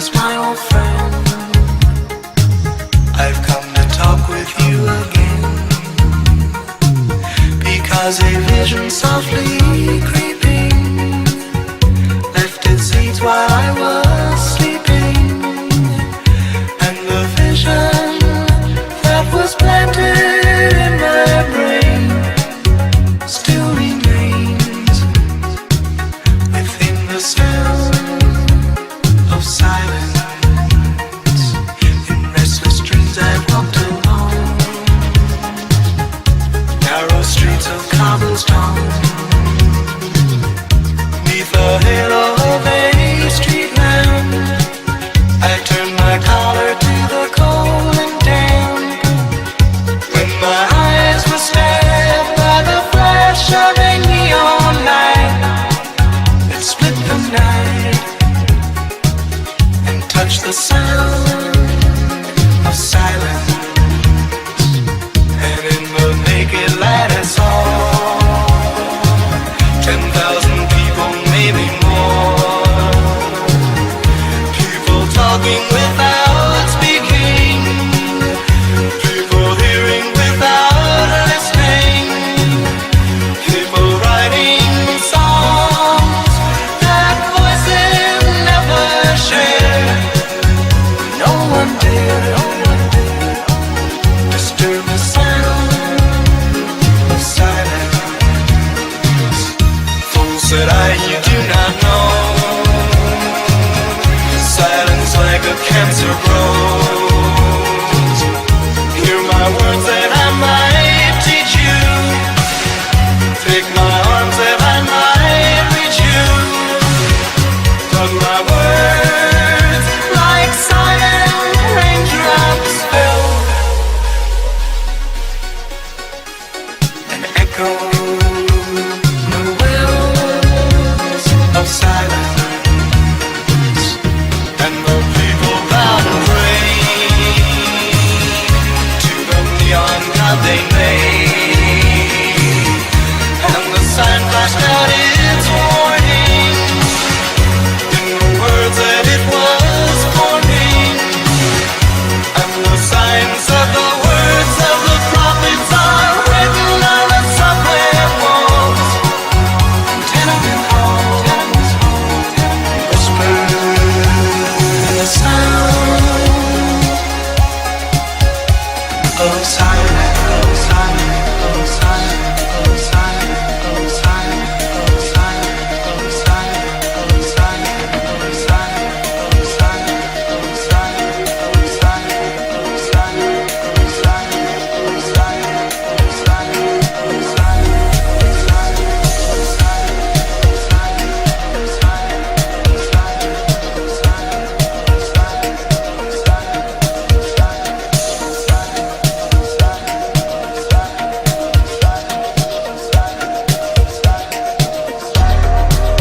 darkness, my old friend. I've come to talk with you again, because a vision softly creeping left its seeds while I was sleeping, and the vision that was planted in my brain still remains within the sound of silence. In restless dreams I've walked alone narrow streets of cobblestone, neath the halo of a street lamp. I turned my collar to the cold and damp, when my eyes were stabbed by the flash of a neon light that split the night and touched the sound of silence. And in the naked light I saw 10,000 people, maybe more, people talking without speaking, people hearing without listening, people writing songs that voices never share. No one dare disturb the sound of silence. Fools, said I, you do not know, silence like a cancer grows. Hear my words that I might teach you, take my arms that I might reach you. Tug my words like silent raindrops fell and echo the wells of silence. And the people bowed and prayed to the neon god they made, and the sign flashed out its warning in the words that it was forming, and the signs of the words of the prophets are written on the subway walls and tenement halls, whispered in the sound of silence, of silence, of silence, of silence, of silence, of silence, of silence, of silence, of silence, of silence, of silence, of silence, of silence, of silence, of silence, of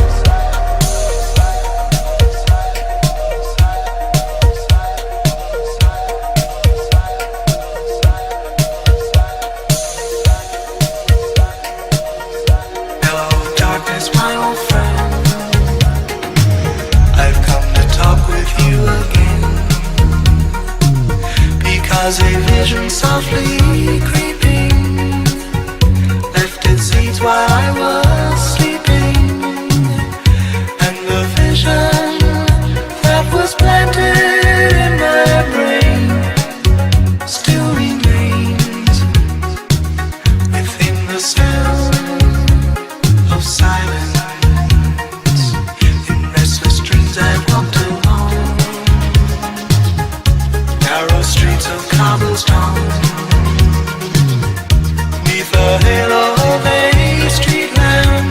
silence, of Hello, darkness, my old friend. I've come to talk with you again, because a vision softly creeping left its seeds while I was sleeping, and the vision that was planted in my brain still remains within the sound of silence. In restless dreams I've walked alone narrow streets of cobblestone, neath the halo of a street lamp.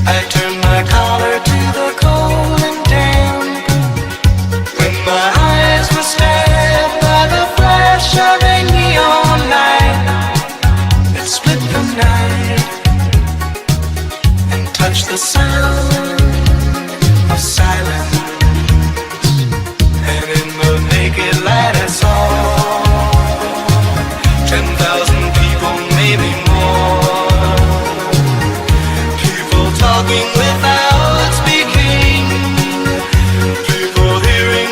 I turned my collar to the cold and damp, when my eyes were stabbed by the flash of a neon light that split the night and touched the sound of silence. And in the naked light I saw 10,000 people, maybe more, people talking without speaking, people hearing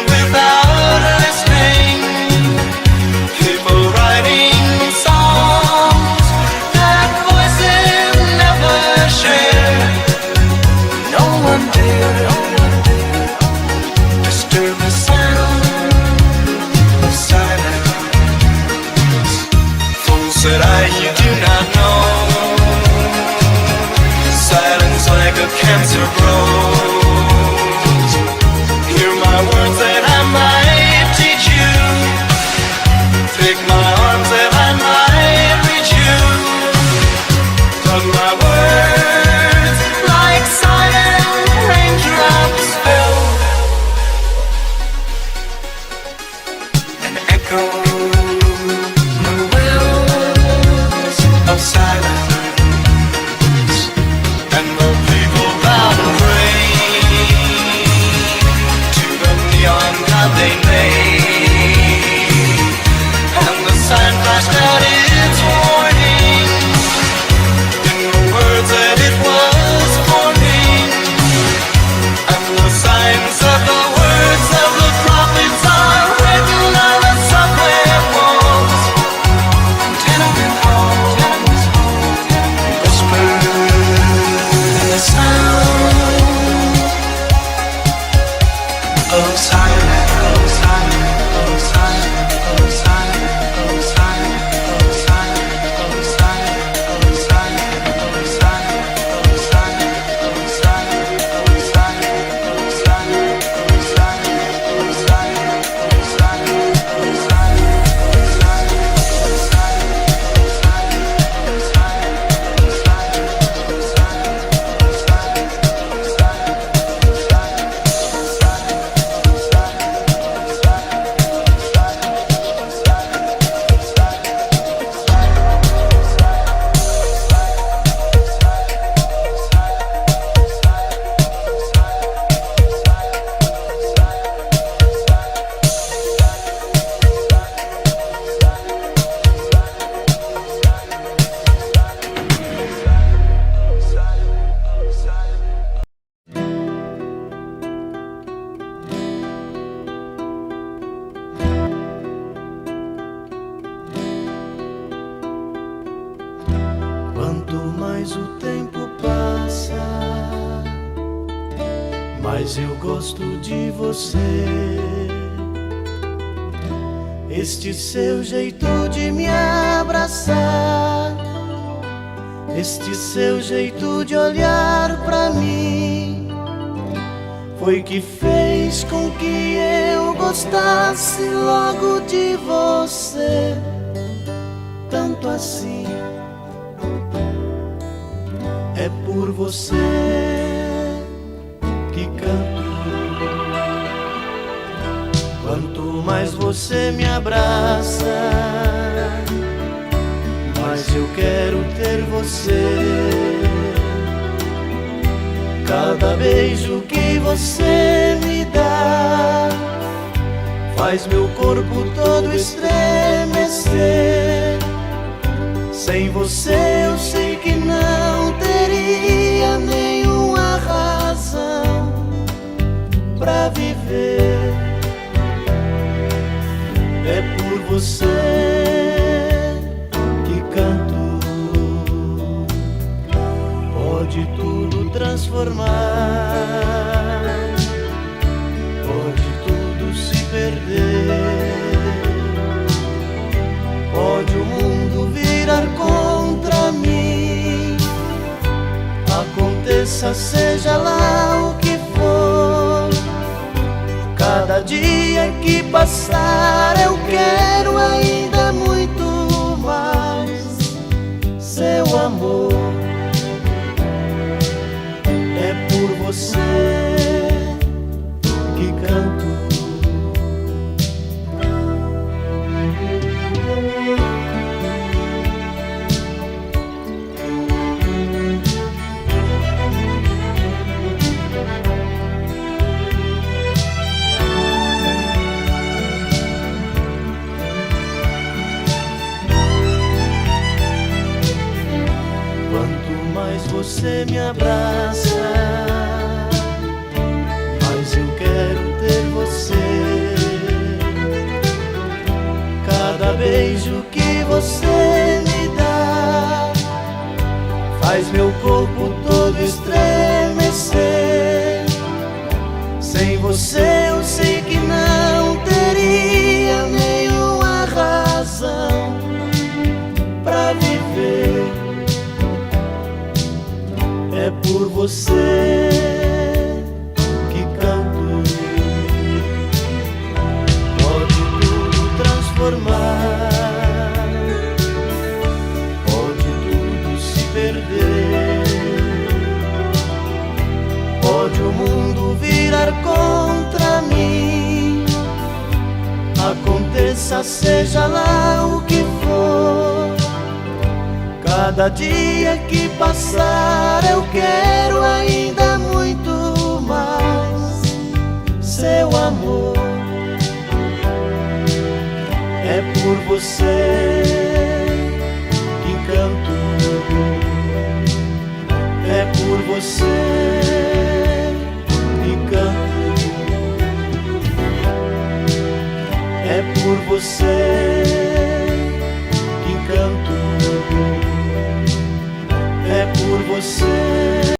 mas eu gosto de você. Este seu jeito de me abraçar, este seu jeito de olhar pra mim, foi que fez com que eu gostasse logo de você, tanto assim. É por você que canto. Quanto mais você me abraça, mais eu quero ter você. Cada beijo que você me dá faz meu corpo todo estremecer. Sem você eu sei que não teria nenhuma razão pra viver. É por você que canto. Pode tudo transformar, pode tudo se perder, pode o mundo virar contra mim. Aconteça, seja lá o que for, cada dia que passar eu quero ainda muito mais seu amor. É por você que canto. Quanto mais você me abraça, mais eu quero ter você. Cada beijo que você me dá faz meu corpo todo estremecer. Sem você eu sei que não teria nenhuma razão pra viver. É por você que canto. Pode tudo transformar, pode tudo se perder, pode o mundo virar contra mim. Aconteça, seja lá o que for, cada dia que passar eu quero ainda muito mais seu amor. É por você que canto. É por você que canto. É por você que canto. É por você